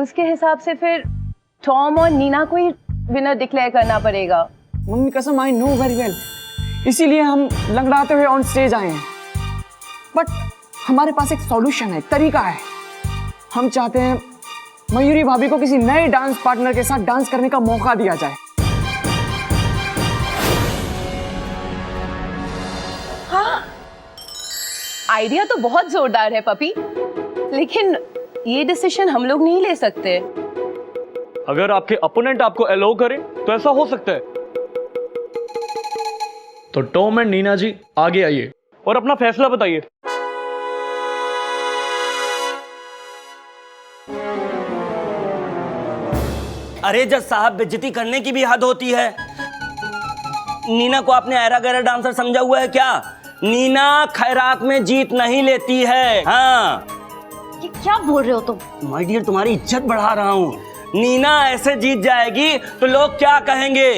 Rules के हिसाब से फिर टॉम और नीना को ही विनर डिक्लेयर करना पड़ेगा। मम्मी कसम, आई नो वेरी वेल, इसीलिए हम लंगड़ाते हुए ऑन स्टेज आए हैं। बट हमारे पास एक सॉल्यूशन है, तरीका है। हम चाहते हैं मयूरी भाभी को किसी नए डांस पार्टनर के साथ डांस करने का मौका दिया जाए। हाँ, आइडिया तो बहुत जोरदार है पपी, लेकिन ये डिसीजन हम लोग नहीं ले सकते। अगर आपके अपोनेंट आपको अलाउ करें तो ऐसा हो सकता है। तो टॉम एंड नीना जी आगे आइए और अपना फैसला बताइए। अरे जज साहब, बेइज्जती करने की भी हद होती है। नीना को आपने ऐरा गैरा डांसर समझा हुआ है क्या? नीना खैरात में जीत नहीं लेती है। हाँ, ये क्या बोल रहे हो तुम? माय डियर, तुम्हारी इज्जत बढ़ा रहा हूँ। नीना ऐसे जीत जाएगी तो लोग क्या कहेंगे?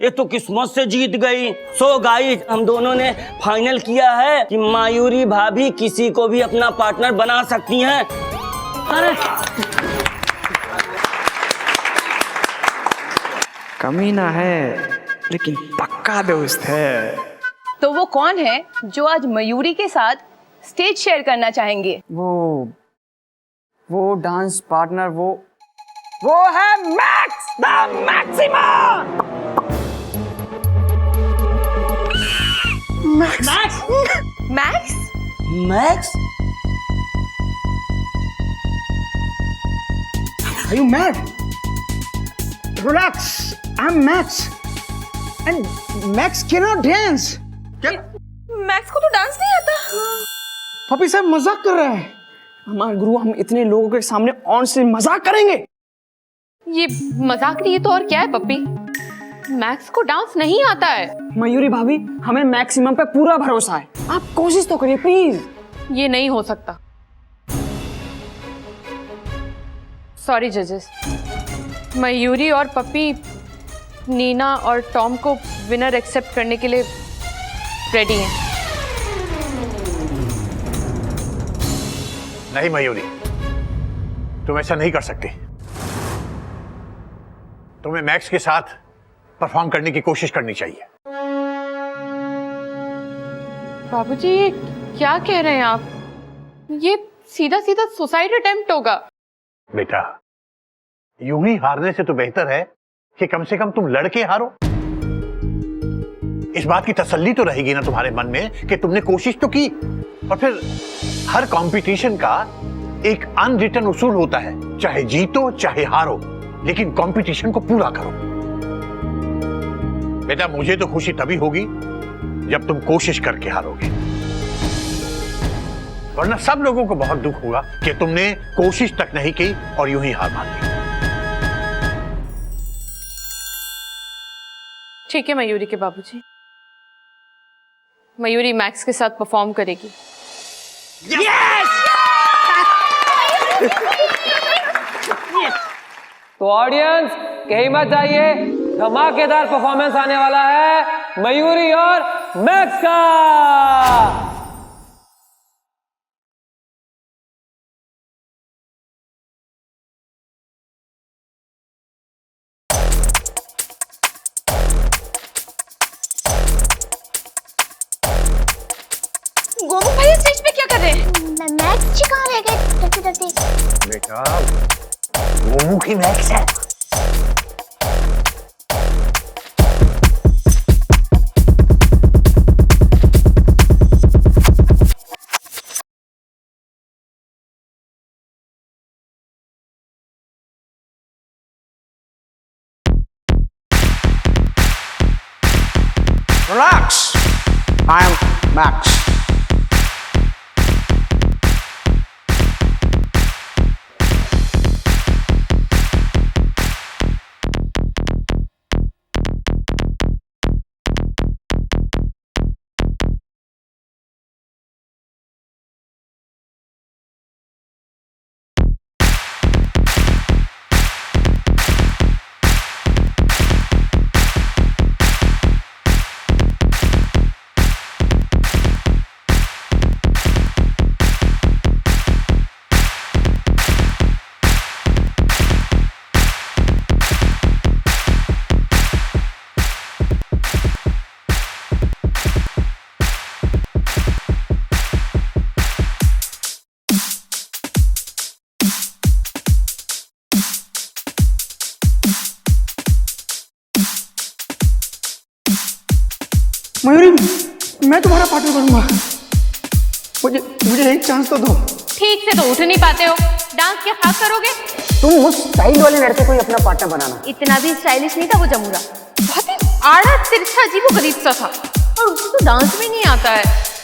ये तो किस्मत से जीत गई। सो गाइस, हम दोनों ने फाइनल किया है कि मयूरी भाभी किसी को भी अपना पार्टनर बना सकती हैं। अरे कमीना है लेकिन पक्का दोस्त है। तो वो कौन है जो आज मयूरी के साथ स्टेज शेयर करना चाहेंगे? वो डांस पार्टनर वो है max the maxima. Max max? Max? Are you mad? Relax. I'm Max. And Max cannot dance. Max को तो डांस नहीं आता। पपी साहब मजाक कर रहा है। हमारे गुरु, हम इतने लोगों के सामने ऑन से मजाक करेंगे? ये मजाक नहीं तो और क्या है पप्पी? मैक्स को डांस नहीं आता है। मयूरी भाभी, हमें मैक्सिमम पे पूरा भरोसा है। आप कोशिश तो करिए प्लीज। ये नहीं हो सकता। सॉरी जजेस, मयूरी और पप्पी नीना और टॉम को विनर एक्सेप्ट करने के लिए रेडी हैं। नहीं मयूरी, तुम ऐसा नहीं कर सकती। तुम्हें मैक्स के साथ परफॉर्म करने की कोशिश करनी चाहिए। बाबूजी, ये क्या कह रहे हैं आप? ये सीधा सीधा सुसाइड अटेम्प्ट होगा। बेटा, यूं ही हारने से तो बेहतर है कि कम से कम तुम लड़के हारो। इस बात की तसल्ली तो रहेगी ना तुम्हारे मन में कि तुमने कोशिश तो की। और फिर हर कंपटीशन का एक अनरिटन उसूल होता है, चाहे जीतो चाहे हारो, लेकिन कंपटीशन को पूरा करो। बेटा, मुझे तो खुशी तभी होगी जब तुम कोशिश करके हारोगे, वरना सब लोगों को बहुत दुख होगा कि तुमने कोशिश तक नहीं की और यूं ही हार मान ली। ठीक है मयूरी के बाबूजी, मयूरी मैक्स के साथ परफॉर्म करेगी। तो ऑडियंस, कहीं मत जाइए, धमाकेदार परफॉर्मेंस आने वाला है मयूरी और मैक्स का। गोमू भैया स्टेज पे क्या कर रहे हैं? मैक्स चिका रह गए डरते डरते। बेटा, गोमू की मैक्स है। Relax. I'm Max. मैं तुम्हारा पार्टनर बनूंगा। मुझे एक चांस तो दो। ठीक से तो उठ नहीं पाते हो, डांस क्या खास करोगे? तुम उस स्टाइल वाले लड़के को ही अपना पार्टनर बनाना। इतना भी स्टाइलिश नहीं था वो जमूरा, बहुत ही आड़ा तिरछा अजीबोगरीब सा था, और उसे तो डांस भी नहीं आता है।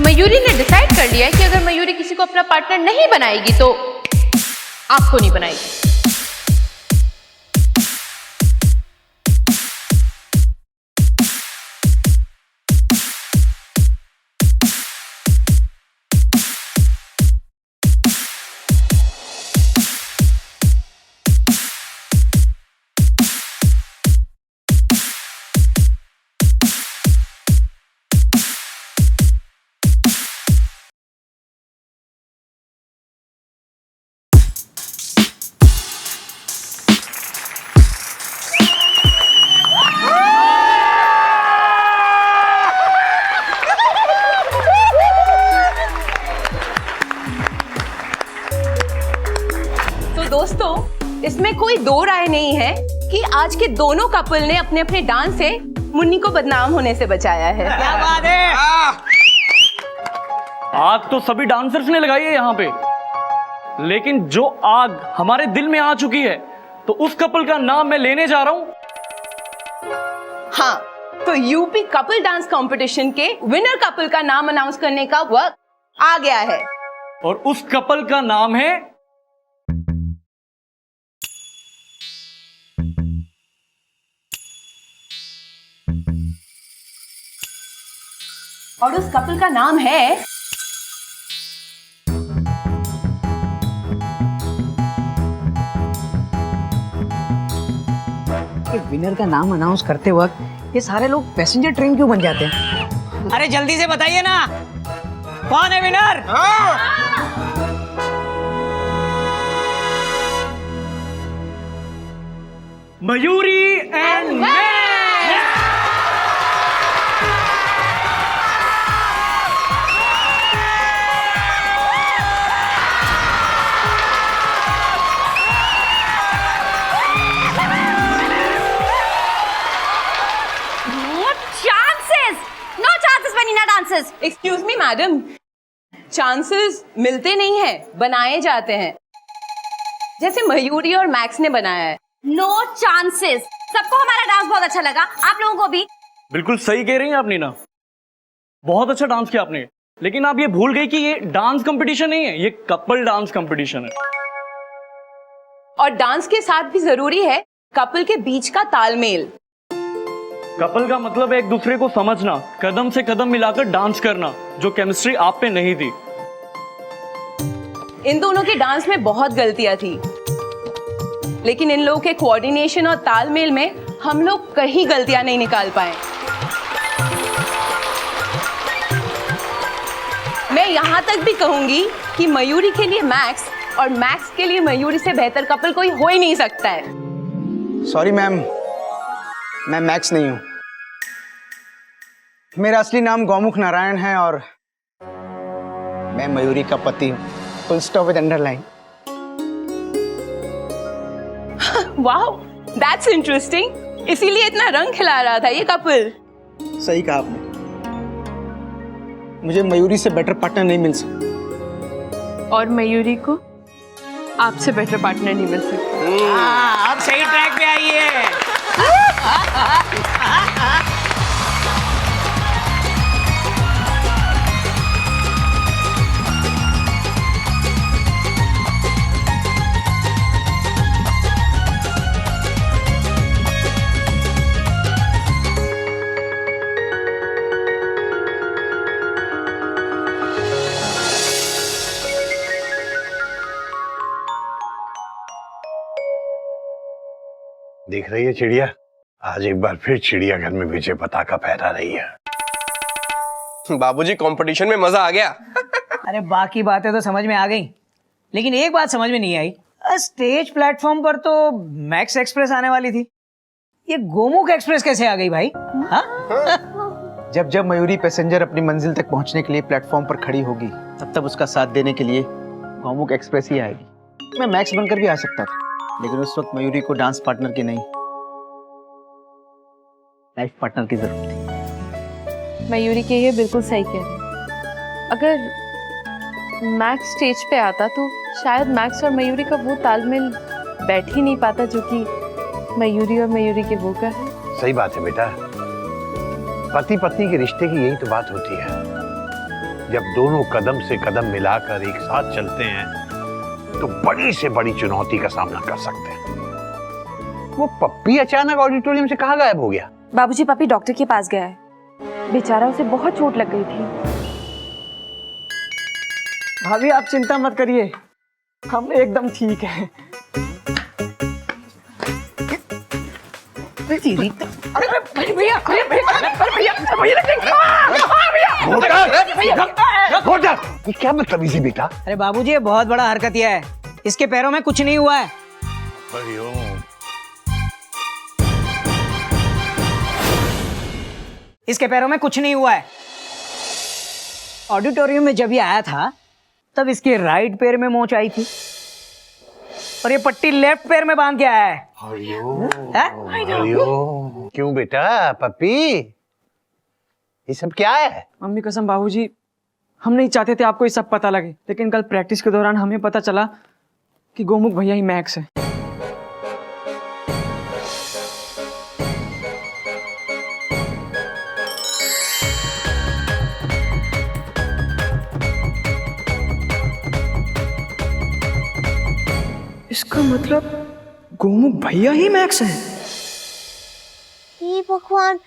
मयूरी ने डिसाइड कर लिया है कि अगर मयूरी किसी को अपना पार्टनर नहीं बनाएगी तो आपको नहीं बनाएगी। दोस्तों, इसमें कोई दो राय नहीं है कि आज के दोनों कपल ने अपने अपने डांस से मुन्नी को बदनाम होने से बचाया है। क्या बात है? आग तो सभी डांसर्स ने लगाई है यहाँ पे, लेकिन जो आग हमारे दिल में आ चुकी है तो उस कपल का नाम मैं लेने जा रहा हूँ। हाँ, तो यूपी कपल डांस कंपटीशन के विनर कपल का नाम अनाउंस करने का वक्त आ गया है, और उस कपल का नाम है विनर का नाम अनाउंस करते वक्त ये सारे लोग पैसेंजर ट्रेन क्यों बन जाते हैं? अरे जल्दी से बताइए ना, कौन है winner? Mayuri and excuse me madam, chances मिलते नहीं हैं, बनाए जाते हैं, जैसे मयूरी और मैक्स ने बनाया है। No chances. सबको हमारा डांस बहुत अच्छा लगा, आप लोगों को भी। बिल्कुल सही कह रही हैं आप नीना, बहुत अच्छा डांस किया आपने, लेकिन आप ये भूल गई कि ये डांस कंपटीशन नहीं है, ये कपल डांस कंपटीशन है। और डांस के साथ भी जरूरी है कपल के बीच का तालमेल। कपल का मतलब है एक दूसरे को समझना, कदम से कदम मिलाकर डांस करना, जो केमिस्ट्री आप पे नहीं थी। इन दोनों के डांस में बहुत गलतियां थी, लेकिन इन लोगों के कोऑर्डिनेशन और तालमेल में हम लोग कहीं गलतियां नहीं निकाल पाए। मैं यहां तक भी कहूंगी कि मयूरी के लिए मैक्स और मैक्स के लिए मयूरी से बेहतर कपल कोई हो ही नहीं सकता है। सॉरी मैम, मैं मैक्स नहीं हूं। मेरा असली नाम गौमुख नारायण है और मैं मयूरी का पति हूं। Full stop with underline. Wow, that's interesting. इसीलिए इतना रंग खिला रहा था ये कपल। सही कहा आपने, मुझे मयूरी से बेटर पार्टनर नहीं मिल सकता। और मयूरी को आपसे बेटर पार्टनर नहीं मिल सकता। हाँ, अब सही ट्रैक पे आई है। देख रही है चिड़िया, आज एक बार फिर चिड़ियाघर में विजय पताका फहरा रही है। बाबूजी कंपटीशन में मजा आ गया। अरे बाकी बातें तो समझ में आ गई, लेकिन एक बात समझ में नहीं आई। स्टेज प्लेटफॉर्म पर तो मैक्स एक्सप्रेस आने वाली थी, ये गोमुख एक्सप्रेस कैसे आ गई भाई? हाँ? जब जब मयूरी पैसेंजर अपनी मंजिल तक पहुंचने के लिए प्लेटफॉर्म पर खड़ी होगी, तब तब उसका साथ देने के लिए गोमुख एक्सप्रेस ही आएगी। मैं मैक्स बनकर भी आ सकता था, लेकिन उस वक्त मयूरी को डांस पार्टनर की नहीं, लाइफ पार्टनर की जरूरत थी। मयूरी के ये बिल्कुल सही कह रही है। अगर मैक्स स्टेज पे आता तो शायद मैक्स और मयूरी का वो तालमेल बैठ ही नहीं पाता जो कि मयूरी और मयूरी के वो का है। सही बात है बेटा, पति पत्नी के रिश्ते की यही तो बात होती है। जब दोनों कदम से कदम मिलाकर एक साथ चलते हैं तो बड़ी से बड़ी चुनौती का सामना कर सकते हैं। वो पप्पी अचानक ऑडिटोरियम से कहाँ गायब हो गया? बाबूजी, पपी डॉक्टर के पास गया है, बेचारा उसे बहुत चोट लग गई थी। भाभी आप चिंता मत करिए, हम एकदम ठीक हैं। ये क्या बदतमीजी बेटा? अरे बाबूजी, ये बहुत बड़ा हरकतिया है, इसके पैरों में कुछ नहीं हुआ है। इसके पैरों में कुछ नहीं हुआ है। ऑडिटोरियम में जब ये आया था तब इसके राइट पैर में मोच आई थी और ये पट्टी लेफ्ट पैर में बांध के आया है। क्यों बेटा पप्पी, ये सब क्या है? मम्मी कसम बाबूजी, हम नहीं चाहते थे आपको ये सब पता लगे, लेकिन कल प्रैक्टिस के दौरान हमें पता चला कि गोमुख भैया ही मैक्स है। इसका मतलब गोमुख भैया ही मैक्स है। हे भगवान,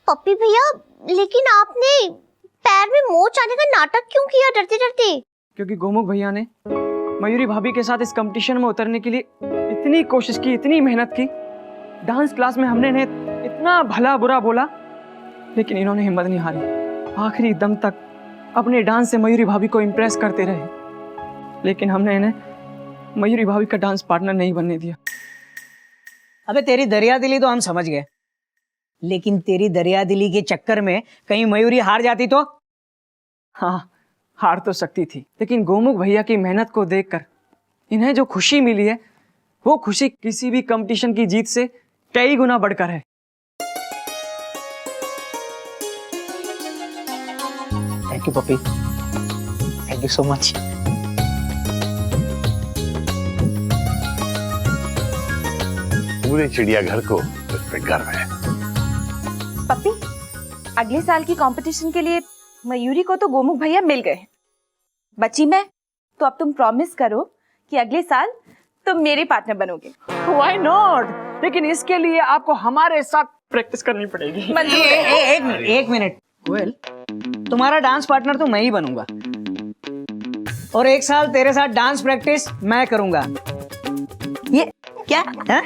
पप्पी भैया, लेकिन आपने पैर में मोच आने का नाटक क्यों किया डरते डरते? क्योंकि गोमुख भैया ने मयूरी भाभी के साथ इस कंपटीशन में उतरने के लिए इतनी कोशिश की, इतनी मेहनत की। डांस क्लास में हमने इन्हें इतना भला बुरा बोला, लेकिन इन्होंने हिम्मत नहीं हारी। आखिरी दम तक अपने डांस से मयूरी भाभी को इम्प्रेस करते रहे, लेकिन हमने इन्हें मयूरी भाभी का डांस पार्टनर नहीं बनने दिया। अबे तेरी दरिया दिली तो हम समझ गए, लेकिन तेरी दरिया दिली के चक्कर में कहीं मयूरी हार जाती तो? हाँ, हार तो सकती थी, लेकिन गोमुख भैया की मेहनत को देखकर इन्हें जो खुशी मिली है, वो खुशी किसी भी कंपटीशन की जीत से कई गुना बढ़कर है। Thank you puppy, thank you so much. पूरे चिड़ियाघर को उस पर गर्व है। पप्पी, अगले साल की कंपटीशन के लिए मयूरी को तो गोमुख भैया मिल गए। बची मैं, तो अब तुम प्रॉमिस करो कि अगले साल तुम मेरे पार्टनर बनोगे। Why not? लेकिन इसके लिए आपको हमारे साथ प्रैक्टिस करनी पड़ेगी। एक मिनट कोयल, तुम्हारा डांस पार्टनर तो मैं ही बनूंगा और एक साल तेरे साथ डांस प्रैक्टिस मैं करूंगा। ये क्या है?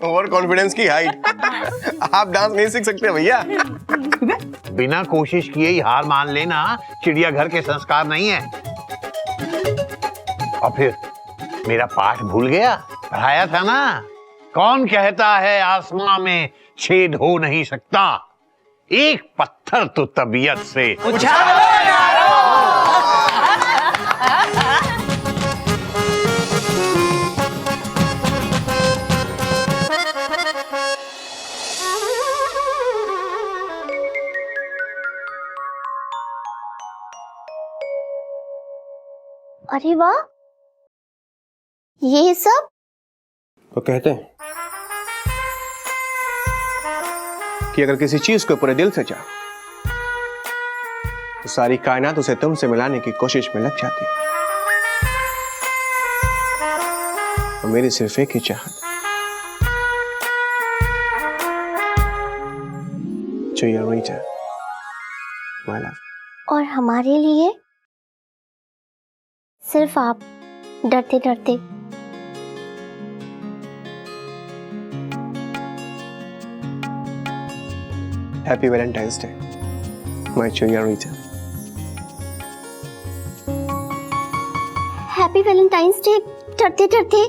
ओवर कॉन्फिडेंस की हाइट। आप डांस नहीं सीख सकते भैया। बिना कोशिश किए ही हार मान लेना चिड़ियाघर के संस्कार नहीं है। और फिर मेरा पाठ भूल गया, पढ़ाया था ना, कौन कहता है आसमां में छेद हो नहीं सकता, एक पत्थर तो तबीयत से अरे वाह, ये सब? वो कहते हैं कि अगर किसी चीज को पूरे दिल से चाह तो सारी कायनात उसे तुमसे मिलाने की कोशिश में लग जाती है। और मेरी सिर्फ एक ही चाहत, चाहिए रीटा, माय लव। और हमारे लिए सिर्फ आप, डरते डरते। हैप्पी वैलेंटाइंस डे माय चुया रीटा। हैप्पी वैलेंटाइंस डे, डरते डरते।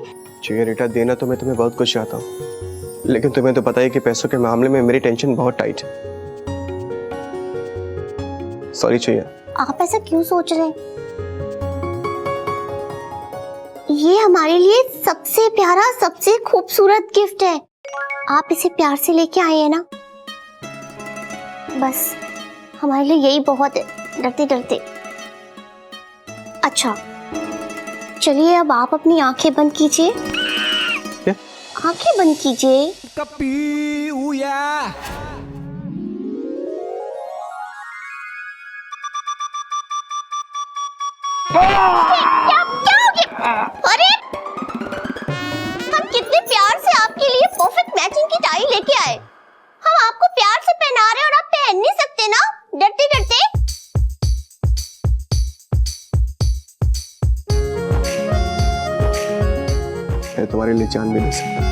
चुया रीटा, देना तो मैं तुम्हें बहुत कुछ चाहता हूँ, लेकिन तुम्हें तो पता ही कि पैसों के मामले में मेरी टेंशन बहुत टाइट है। सॉरी चुया। आप ऐसा क्यों सोच रहे हैं? ये हमारे लिए सबसे प्यारा, सबसे खूबसूरत गिफ्ट है। आप इसे प्यार से लेके आए हैं ना, बस हमारे लिए यही बहुत है, डरते डरते। अच्छा चलिए, अब आप अपनी आंखें बंद कीजिए। क्या? आंखें बंद कीजिए। क्या हो गया? अरे हम कितने प्यार से आपके लिए परफेक्ट मैचिंग की टाई लेके आए। हम आपको प्यार से पहना रहे और आप पहन नहीं सकते ना, डरते डरते। मैं तुम्हारे लिए जान भी दे सकता।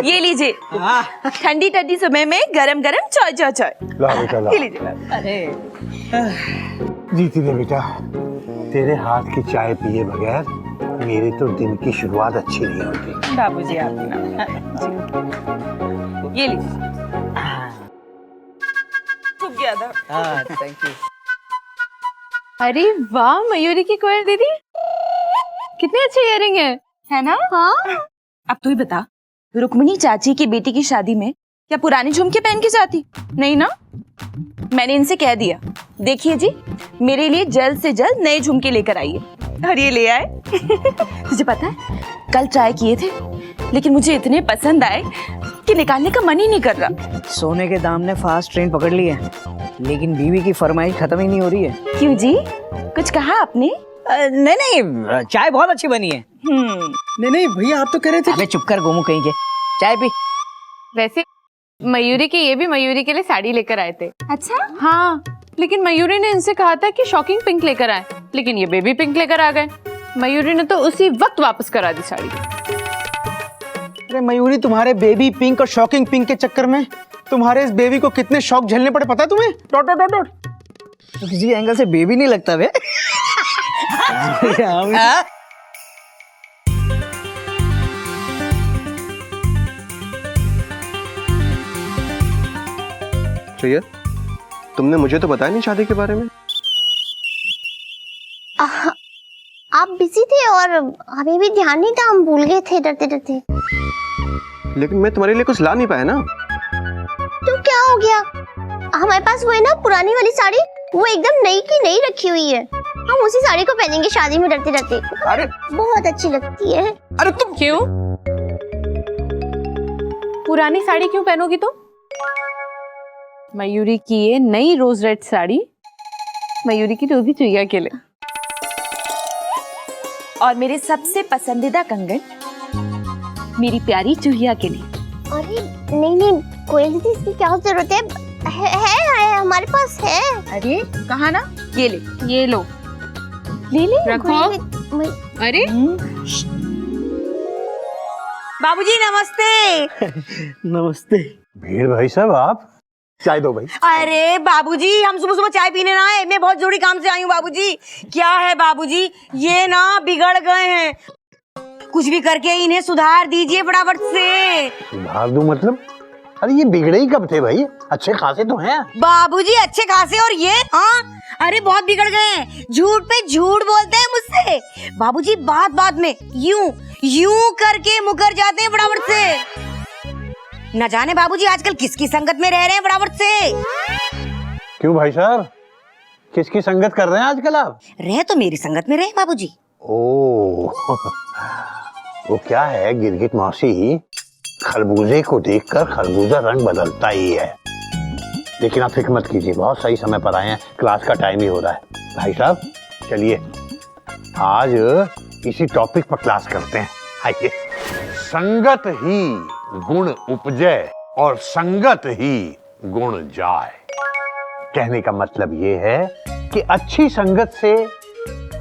ये लीजिए, ठंडी ठंडी सुबह में गरम गरम चाय चाय चाय। ला बेटा ला। ये लीजिए। अरे जीती ने बेटा, तेरे हाथ की चाय पिए बगैर मेरे तो दिन की शुरुआत अच्छी नहीं होती। बाबूजी आप भी ना। ये लीजिए। खूब गया था। हाँ, थैंक यू। अरे वाह मयूरी की कोयल दीदी, कितने अच्छे इयरिंग है ना? हाँ। अब तू ही बता, रुक्मिणी चाची की बेटी की शादी में क्या पुराने झुमके पहन के जाती? नहीं ना। मैंने इनसे कह दिया, देखिए जी मेरे लिए जल्द से जल्द नए झुमके लेकर आइए, और ये ले आए। तुझे पता है कल ट्राई किए थे, लेकिन मुझे इतने पसंद आए कि निकालने का मन ही नहीं कर रहा। सोने के दाम ने फास्ट ट्रेन पकड़ ली है, लेकिन बीवी की फरमाइश खत्म ही नहीं हो रही है। क्यों जी, कुछ कहा आपने? नहीं नहीं, चाय बहुत अच्छी बनी है। नहीं नहीं भैया, आप तो कह रहे थे। अबे चुप कर गोमू कहीं के, चाय पी। वैसे मयूरी के ये भी मयूरी के लिए साड़ी लेकर आए थे। अच्छा। हाँ, लेकिन मयूरी ने इनसे कहा था कि शॉकिंग पिंक लेकर आए, लेकिन ये बेबी पिंक लेकर आ गए। मयूरी ने तो उसी वक्त वापस करा दी साड़ी। अरे मयूरी, तुम्हारे बेबी पिंक और शॉकिंग पिंक के चक्कर में तुम्हारे इस बेबी को कितने शौक झेलने पड़े पता है तुम्हें? Dot dot dot dot. तो किसी एंगल से बेबी नहीं लगता बे। चुया, तुमने मुझे तो बताया नहीं शादी के बारे में। आप बिजी थे और हमें भी ध्यान नहीं था, हम भूल गए थे डरते डरते। लेकिन मैं तुम्हारे लिए कुछ ला नहीं पाया ना। तो क्या हो गया? हमारे पास वो है ना पुरानी वाली साड़ी, वो एकदम नई की नई रखी हुई है। हम उसी साड़ी को पहनेंगे शादी में डरते डरते। अरे बहुत अच्छी लगती है। अरे तुम क्यों? पुरानी साड़ी क्यों पहनोगी तुम? मयूरी की ये नई रोज रेड साड़ी मयूरी की रोजी चुईया के लिए। और मेरे सबसे पसंदीदा कंगन मेरी प्यारी चूहिया के लिए। अरे नहीं नहीं कोयल दीदी, इसकी क्या जरूरत है हमारे पास है। अरे कहा ना, ये ले, ये लो, ले ले, रखो। अरे बाबूजी नमस्ते। नमस्ते। भीड़ भाई साहब, आप चाय दो भाई। अरे बाबूजी, हम सुबह सुबह चाय पीने ना आए, मैं बहुत जरूरी काम से आई हूँ बाबूजी। क्या है बाबूजी, ये ना बिगड़ गए हैं, कुछ भी करके इन्हें सुधार दीजिए फटाफट से। सुधार दूं मतलब? अरे ये बिगड़े ही कब थे भाई, अच्छे खासे तो हैं। बाबूजी अच्छे खासे, और ये हाँ, अरे बहुत बिगड़ गए हैं, झूठ पे झूठ बोलते हैं मुझसे। बाबूजी बात बात में यूं यूं करके मुकर जाते हैं फटाफट से। न जाने बाबूजी आजकल किसकी संगत में रह रहे हैं फटाफट से। क्यों भाई साहब, किसकी संगत कर रहे हैं आजकल आप? रह तो मेरी संगत में रहे बाबूजी। ओ वो क्या है, गिरगिट मौसी, खरबूजे को देखकर खरबूजा रंग बदलता ही है। लेकिन आप फिक्र मत कीजिए, बहुत सही समय पर आए हैं, क्लास का टाइम ही हो रहा है। भाई साहब चलिए आज इसी टॉपिक पर क्लास करते हैं, आइए। संगत ही गुण उपजे और संगत ही गुण जाए। कहने का मतलब ये है कि अच्छी संगत से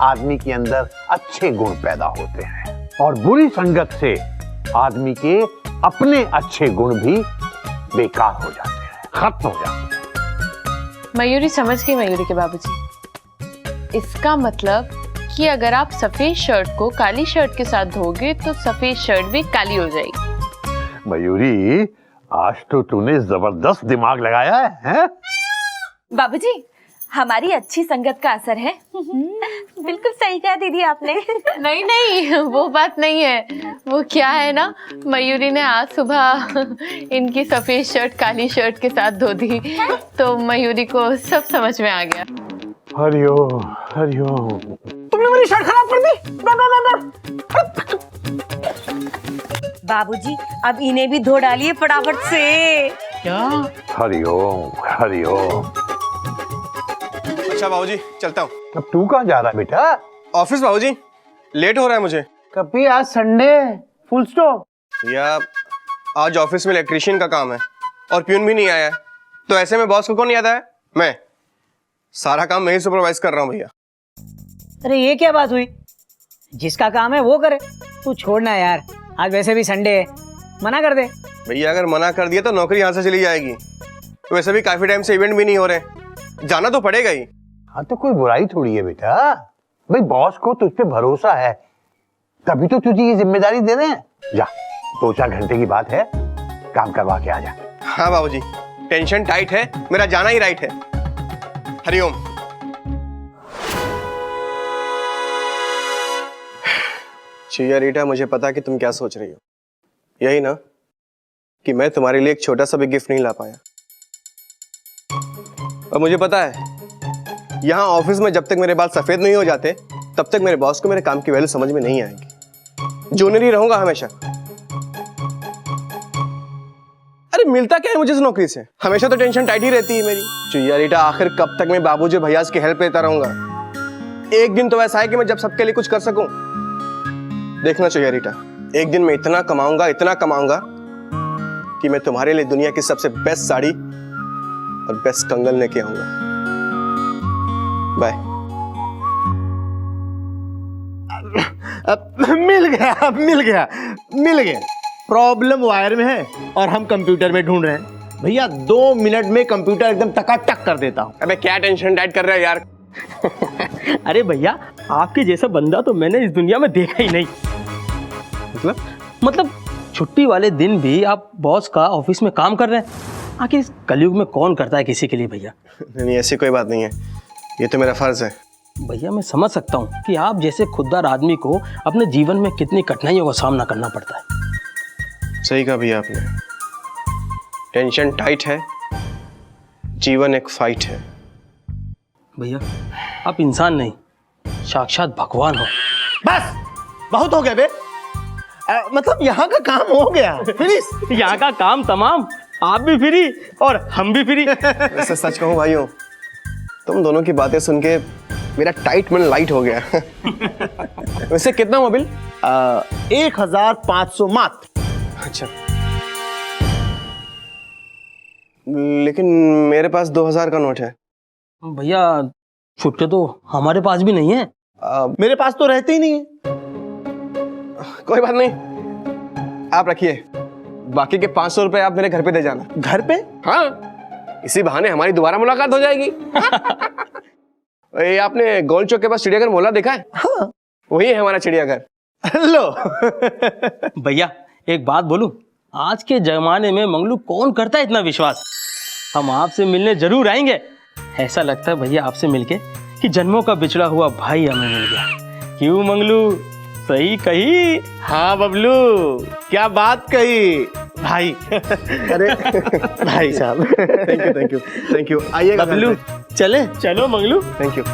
आदमी के अंदर अच्छे गुण पैदा होते हैं और बुरी संगत से आदमी के अपने अच्छे गुण भी बेकार हो जाते हैं, खत्म हो जाते हैं। मयूरी समझ गई मयूरी के बाबूजी। इसका मतलब कि अगर आप सफेद शर्ट को काली शर्ट के साथ धोगे तो सफेद शर्ट भी काली हो जाएगी। मयूरी, आज तो तूने जबरदस्त दिमाग लगाया है? बाबूजी, हमारी अच्छी संगत का असर है। बिल्कुल सही कहा दीदी आपने। नहीं नहीं, वो बात नहीं है। वो क्या है ना, मयूरी ने आज सुबह इनकी सफेद शर्ट काली शर्ट के साथ धो दी, तो मयूरी को सब समझ में आ गया। हरिओम हरिओम। तुमने मेरी शर्ट खराब कर दी। बाबूजी अब इन्हें भी धो डालिए फटाफट से। क्या? हरिओम हरिओम। अच्छा बाबूजी, चलता हूँ। अब तू कहाँ जा रहा है बेटा? ऑफिस बाबूजी, लेट हो रहा है मुझे। कभी आज संडे फुल स्टॉप। या आज ऑफिस में इलेक्ट्रिशियन का काम है और प्यून भी नहीं आया है, तो ऐसे में बॉस को कौन याद है? मैं सारा काम मैं ही सुपरवाइज कर रहा हूँ भैया। अरे ये क्या बात हुई, जिसका काम है वो करे, तू छोड़ना यार, आज वैसे भी संडे है, मना कर दे। भैया अगर मना कर दिया तो नौकरी यहाँ से चली जाएगी। वैसे भी काफी टाइम से इवेंट भी नहीं हो रहे, जाना तो पड़ेगा ही। हाँ तो कोई बुराई थोड़ी है बेटा, भाई बॉस को तुझ पे भरोसा है, तभी तो तुझे ये जिम्मेदारी दे रहे हैं। जा, 2-4 घंटे की बात है, काम करवा के आ जा। हाँ बाबूजी, टेंशन टाइट है, मेरा जाना ही राइट है। हरिओम। चिया रीटा, मुझे पता कि तुम क्या सोच रही हो, यही ना कि मैं तुम्हारे लिए एक छोटा सा भी गिफ्ट नहीं ला पाया। और मुझे पता है यहाँ ऑफिस में जब तक मेरे बाल सफेद नहीं हो जाते तब तक मेरे बॉस को मेरे काम की वैल्यू समझ में नहीं आएगी। जूनियर ही रहूंगा हमेशा। अरे मिलता क्या है मुझे इस नौकरी से, हमेशा तो टेंशन टाइट ही रहती है मेरी। चिया रीटा, आखिर कब तक मैं बाबूजी भैया की हेल्प लेता रहूंगा? एक दिन तो ऐसा है कि मैं जब सबके लिए कुछ कर सकूं। देखना चिया रीटा, एक दिन मैं इतना कमाऊंगा कि मैं तुम्हारे लिए दुनिया की सबसे बेस्ट साड़ी और बेस्ट कंगन लेके आऊंगा। बाय। मिल गया। प्रॉब्लम वायर में है और हम कंप्यूटर में ढूंढ रहे हैं। भैया 2 मिनट में कंप्यूटर एकदम टकाटक कर देता हूँ। अबे क्या टेंशन टाइट कर रहा है यार? अरे भैया, आपके जैसा बंदा तो मैंने इस दुनिया में देखा ही नहीं। मतलब छुट्टी वाले दिन भी आप बॉस का ऑफिस में काम कर रहे हैं। आखिर इस कलयुग में कौन करता है किसी के लिए भैया? नहीं, ऐसी कोई बात नहीं है, ये तो मेरा फर्ज है। भैया मैं समझ सकता हूँ कि आप जैसे खुददार आदमी को अपने जीवन में कितनी कठिनाइयों का सामना करना पड़ता है। सही कहा भैया आपने, टेंशन टाइट है, जीवन एक फाइट है। भैया आप इंसान नहीं, साक्षात भगवान हो। बस बहुत हो गया बे। मतलब यहाँ का काम हो गया, फिनिश। यहाँ का काम तमाम, आप भी फ्री और हम भी फ्री। वैसे सच कहूँ भाइयों, तुम दोनों की बातें सुन के मेरा टाइट मन लाइट हो गया। वैसे कितना हुआ बिल? 1500 मात्र। अच्छा, लेकिन मेरे पास 2000 का नोट है। भैया छुट्टे तो हमारे पास भी नहीं है। मेरे पास तो रहते ही नहीं है। कोई बात नहीं, आप रखिए, बाकी के 500 रुपए आप मेरे घर पे दे जाना। घर पे? हाँ, इसी बहाने हमारी दोबारा मुलाकात हो जाएगी। ये आपने गोल चौक के पास चिड़ियाघर मोहल्ला देखा है? हाँ, वही है हमारा चिड़ियाघर। लो। भैया एक बात बोलूं, आज के जमाने में मंगलू कौन करता है इतना विश्वास। हम आपसे मिलने जरूर आएंगे। ऐसा लगता है भैया आपसे मिलके कि जन्मों का बिछड़ा हुआ भाई हमें मिल गया। क्यों मंगलू, सही कही? हाँ बबलू, क्या बात कही भाई। अरे भाई साहब, थैंक यू थैंक यू। आइएगा बबलू, चले। चलो मंगलू। Thank you.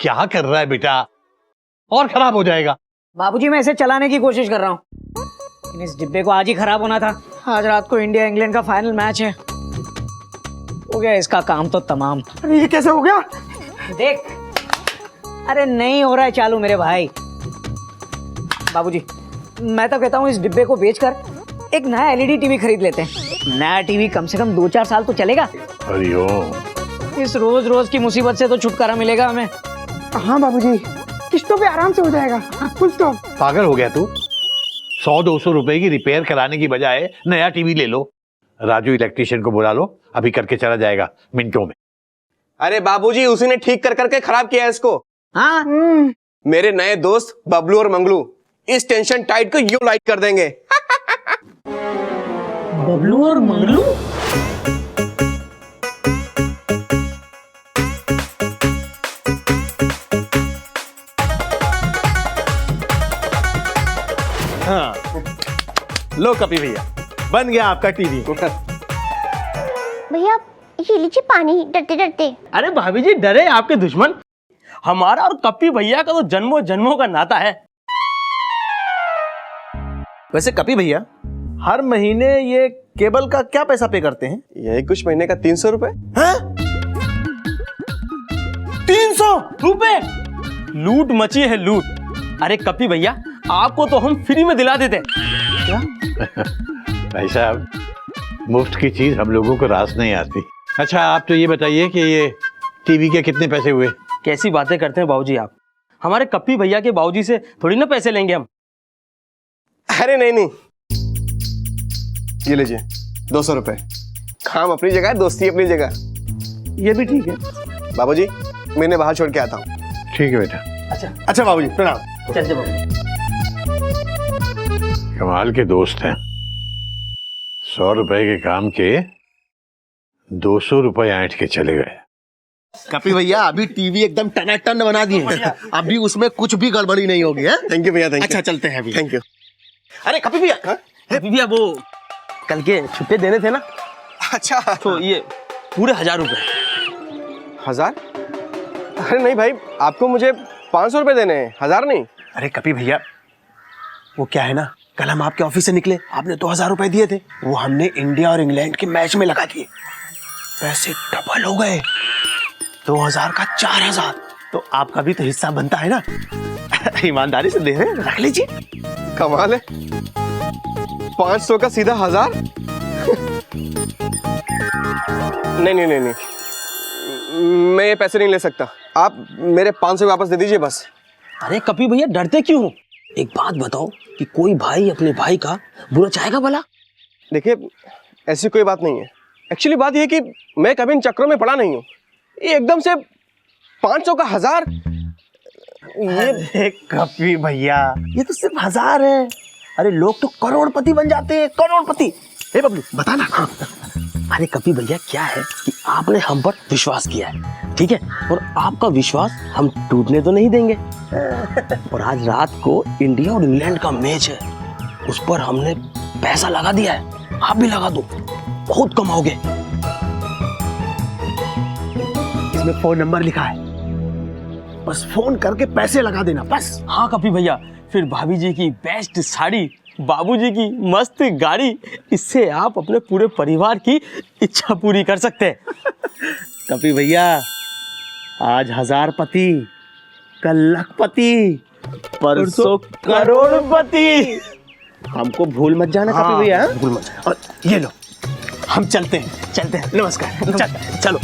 क्या कर रहा है बेटा? और खराब हो जाएगा। बाबूजी मैं इसे चलाने की कोशिश कर रहा हूँ, लेकिन इस डिब्बे को आज ही खराब होना था। आज रात को इंडिया इंग्लैंड का फाइनल मैच है। हो गया इसका काम तो तमाम। अरे ये कैसे हो गया? देख, अरे नहीं हो रहा है चालू मेरे भाई। बाबूजी मैं तो कहता हूँ इस डिब्बे को बेचकर एक नया एलईडी टीवी खरीद लेते हैं। नया टीवी कम से कम 2-4 साल तो चलेगा। हरिओम। इस रोज रोज की मुसीबत से तो छुटकारा मिलेगा हमें। हाँ बाबूजी, किस्तों पे आराम से हो जाएगा। Full stop. पागल हो गया तू? 100-200 रुपए की रिपेयर कराने की बजाय नया टीवी ले लो। राजू इलेक्ट्रिशियन को बुला लो, अभी करके चला जाएगा मिनटों में। अरे बाबूजी, उसी ने ठीक कर करके खराब किया है इसको। हाँ मेरे नए दोस्त बबलू और मंगलू इस टेंशन टाइट को यूं लाइट कर देंगे। बबलू और मंगलू? हाँ, लो कपी भैया, बन गया आपका टीवी। भैया ये लीजिए पानी, डरते डरते। अरे भाभी जी डरे आपके दुश्मन, हमारा और कप्पी भैया का तो जन्मों जन्मों का नाता है। वैसे कपी भैया, हर महीने ये केबल का क्या पैसा पे करते हैं? यही कुछ महीने का 300 रुपए। हैं? 300 रुपए? लूट मची है लूट। अरे कप्पी भैया, आपको तो हम फ्री में दिला देते। क्या? भाई साहब, मुफ्त की चीज हम लोगों को रास नहीं आती। अच्छा आप तो ये बताइए कि ये टीवी के कितने पैसे हुए? कैसी बातें करते हैं बाबूजी आप, हमारे कप्पी भैया के बाबूजी से थोड़ी ना पैसे लेंगे हम। अरे नहीं, ये लीजिए 200 रुपए। काम अपनी जगह है, दोस्ती अपनी जगह। ये भी ठीक है। बाबूजी मैंने बाहर छोड़ के आता हूँ। ठीक है बेटा। अच्छा बाबूजी प्रणाम। चल बाबू। कमाल के दोस्त हैं। 100 रुपए के काम के 200 रुपए ऐंठ के चले गए। कपी भैया अभी टीवी एकदम टनाटन बना दिए हैं, अभी उसमें कुछ भी गड़बड़ी नहीं होगी है? थैंक यू भैया, थैंक यू। अच्छा चलते हैं अभी। Thank you. अरे कपी भैया, कप्पी भैया वो कल के छुट्टे देने थे ना, अच्छा तो ये पूरे 1000 रुपए। 1000? अरे नहीं भाई, आपको मुझे 500 रुपए देने हैं, 1000 नहीं। अरे कपी भैया, वो क्या है ना, कल हम आपके ऑफिस से निकले, आपने 2000 रुपए दिए थे, वो हमने इंडिया और इंग्लैंड के मैच में लगा दिए, पैसे डबल हो गए। 2000 का 4000। तो आपका भी तो हिस्सा बनता है ना। ईमानदारी से दे रहे हैं, रख लीजिए। कमाल है, 500 का सीधा 1000। नहीं, मैं ये पैसे नहीं ले सकता। आप मेरे 500 वापस दे दीजिए बस। अरे कप्पी भैया डरते क्यों हो? एक बात बताओ कि कोई भाई अपने भाई का बुरा चाहेगा भला? देखिए ऐसी कोई बात नहीं है। एक्चुअली बात यह है कि मैं कभी इन चक्रों में पड़ा नहीं हूँ। ये एकदम से 500 का 1000। ये कपी भैया, ये तो सिर्फ 1000 है। अरे लोग तो करोड़पति बन जाते हैं, करोड़पति। ए बबलू बता ना। अरे कप्पी भैया क्या है कि आपने हम पर विश्वास किया है, ठीक है, और आपका विश्वास हम टूटने तो नहीं देंगे। और आज रात को इंडिया और इंग्लैंड का मैच है, उस पर हमने पैसा लगा दिया है। आप भी लगा दो, बहुत कमाओगे। इसमें फोन नंबर लिखा है, बस फोन करके पैसे लगा देना बस। हाँ कपी भैया, फिर भाभी जी की बेस्ट साड़ी, बाबूजी की मस्त गाड़ी, इससे आप अपने पूरे परिवार की इच्छा पूरी कर सकते हैं। कपी भैया, आज 1000पति, कल लखपति, परसों करोड़पति। हमको भूल मत जाना कपी भैया। भूल मत जाना। और ये लो, हम चलते हैं। नमस्कार। चलो।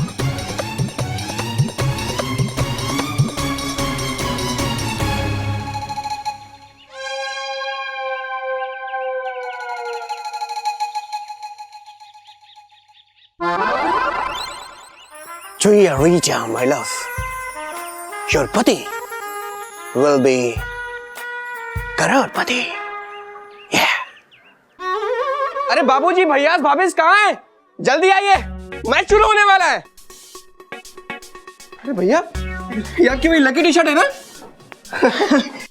Julia Rija, my love, your pati will be करोड़पति। अरे बाबूजी, भैया भाभीज कहाँ हैं? जल्दी आइए, मैच शुरू होने वाला है। अरे भैया, ये आपकी वही लकी टी शर्ट है ना?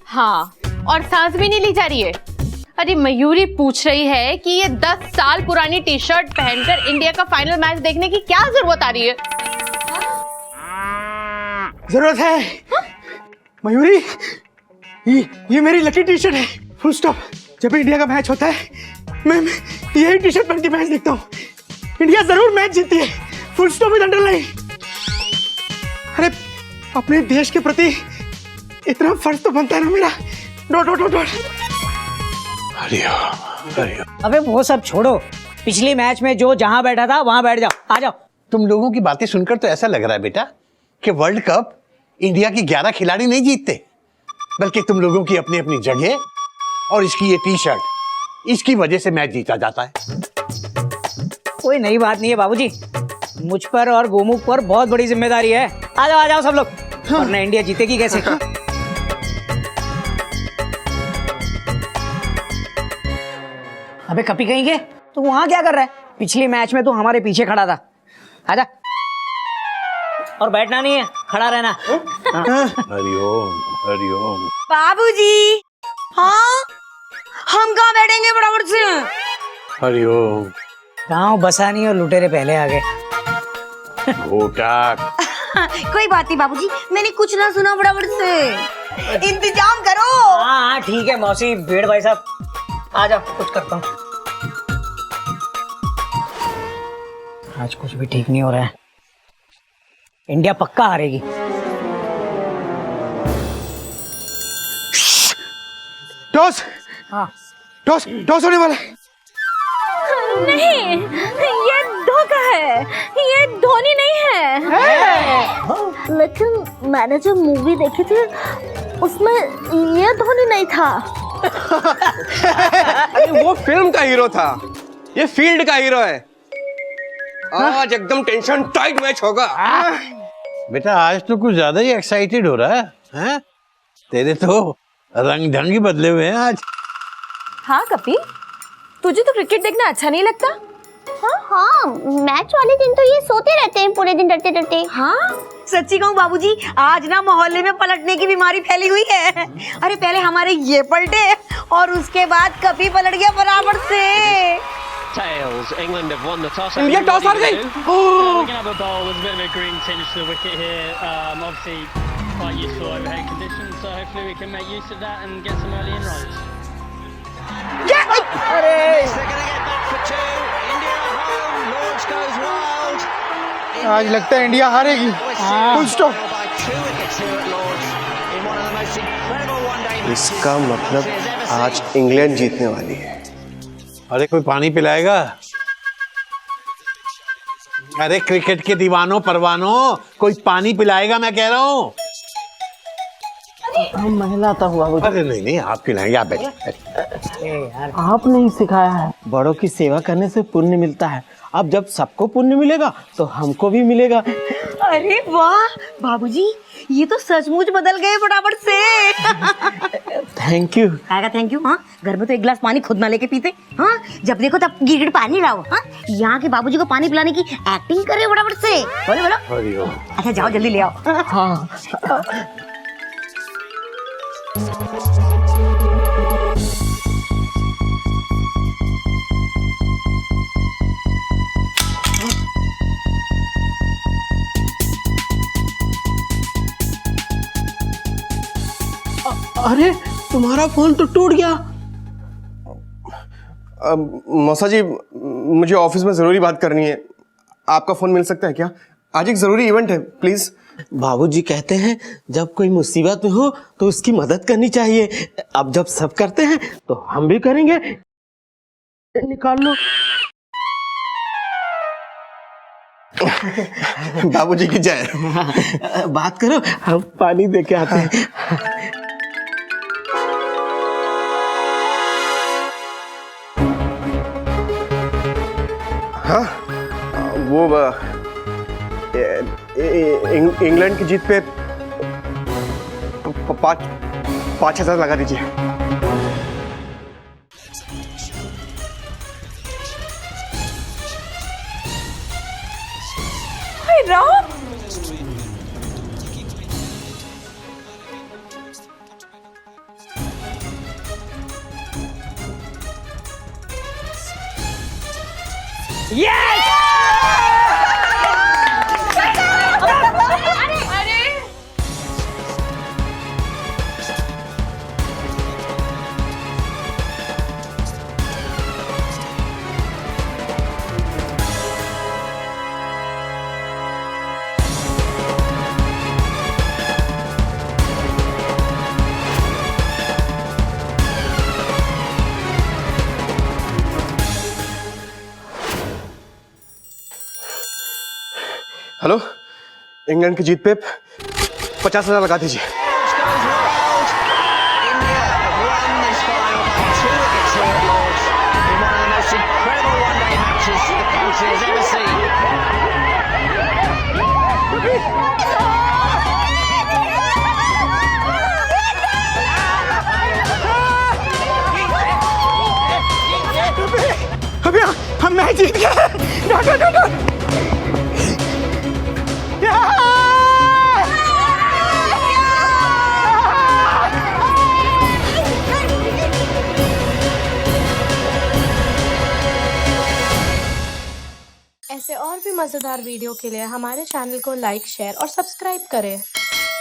हाँ, और सांस भी नहीं ली जा रही है। अरे मयूरी पूछ रही है कि ये 10 साल पुरानी टी शर्ट पहनकर इंडिया का फाइनल मैच देखने की क्या जरूरत आ रही है? जरूरत है। मयूरी, ये मेरी लकी टी शर्ट है। Full stop. जब भी इंडिया का मैच होता है, मैं यही टी शर्ट पहन के मैच देखता हूँ। इंडिया जरूर मैच जीती है। Full stop with underline. अरे अपने देश के प्रति इतना फर्ज तो बनता है ना मेरा। डॉट। अबे वो सब छोड़ो, पिछली मैच में जो जहां बैठा था वहां बैठ जाओ। आ जाओ। तुम लोगों की बातें सुनकर तो ऐसा लग रहा है बेटा कि वर्ल्ड कप इंडिया के 11 खिलाड़ी नहीं जीतते, बल्कि तुम लोगों की अपनी अपनी जगह और इसकी ये टी शर्ट, इसकी वजह से मैच जीता जाता है। कोई नई बात नहीं है बाबूजी, मुझ पर और गोमुख पर बहुत बड़ी जिम्मेदारी है। आ जाओ सब लोग। वरना इंडिया जीतेगी कैसे? अबे कपी कहेंगे, तू वहां क्या कर रहा है? पिछली मैच में तू हमारे पीछे खड़ा था। आजा। और बैठना नहीं है, खड़ा रहना। हरिओम। बाबूजी, हाँ हम कहाँ बैठेंगे फटाफट से? हरिओम। गाँव बसानी और लुटेरे पहले आ गए। घोटाक। कोई बात नहीं बाबूजी, मैंने कुछ ना सुना, फटाफट से इंतजाम करो। हाँ ठीक है मौसी, भेड़ भाई साहब आ जाओ, कुछ करता हूँ। आज कुछ भी ठीक नहीं हो रहा है। इंडिया पक्का हारेगी। टॉस। हाँ। टॉस होने वाला है। नहीं, ये धोखा है, ये धोनी नहीं है। लेकिन मैंने जो मूवी देखी थी उसमें ये धोनी नहीं था। अरे वो फिल्म का हीरो था, ये फील्ड का हीरो है। आज एकदम टेंशन टाइट मैच होगा। बेटा आज तो कुछ ज्यादा ही एक्साइटेड हो रहा है, हैं? तेरे तो रंग ढंग ही बदले हुए हैं आज। हाँ कपी, तुझे तो क्रिकेट देखना अच्छा नहीं लगता? हाँ, मैच वाले दिन तो ये सोते रहते हैं पूरे दिन डरते डरते। हाँ सच्ची कहूँ बाबूजी, आज ना मोहल्ले में पलटने की बीमारी फैली हुई है। अरे पहले हमारे ये पलटे और उसके बाद कभी पलट गया बराबर से। Tails, England have won the toss. India toss हार गई। We're gonna have a bowl with a bit of a green tinge to the wicket here. Obviously quite useful overhead conditions, so hopefully we can make use of that and get some early in runs. आज लगता है India हारेगी। Full stop. इसका मतलब आज England जीतने वाली है। अरे कोई पानी पिलाएगा? अरे क्रिकेट के दीवानों परवानों, कोई पानी पिलाएगा मैं कह रहा हूँ। मैं लाता हूँ बाबू। अरे नहीं आप पिलाएंगे, आप बैठिए। आपने ही सिखाया है, बड़ों की सेवा करने से पुण्य मिलता है। अब जब सबको पुण्य मिलेगा तो हमको भी मिलेगा। अरे वाह बाबूजी, ये तो सचमुच बदल गए फटाफट से। Thank you. आएगा थैंक यू। हाँ, घर में तो एक गिलास पानी खुद ना लेके पीते। हाँ, जब देखो तब गिरगिट पानी लाओ। हाँ, यहाँ के बाबूजी को पानी पिलाने की एक्टिंग करे फटाफट से। बोलो। अच्छा जाओ जल्दी ले आओ। हाँ। अरे तुम्हारा फोन तो टूट गया। मौसा जी, मुझे ऑफिस में ज़रूरी बात करनी है, आपका फ़ोन मिल सकता है क्या? आज एक ज़रूरी इवेंट है, प्लीज़। बाबूजी कहते हैं जब कोई मुसीबत में हो तो उसकी मदद करनी चाहिए। अब जब सब करते हैं तो हम भी करेंगे। निकाल लो। बाबूजी की जय। बात करो, हम पानी दे के आते हैं। हाँ, वो इंग्लैंड की जीत पे 5,000 लगा दीजिए। हाय राम, हेलो, इंग्लैंड की जीत पे 50,000 लगा दीजिए। अभी हम मैच जीत गए। ऐसे और भी मज़ेदार वीडियो के लिए हमारे चैनल को लाइक, शेयर और सब्सक्राइब करें।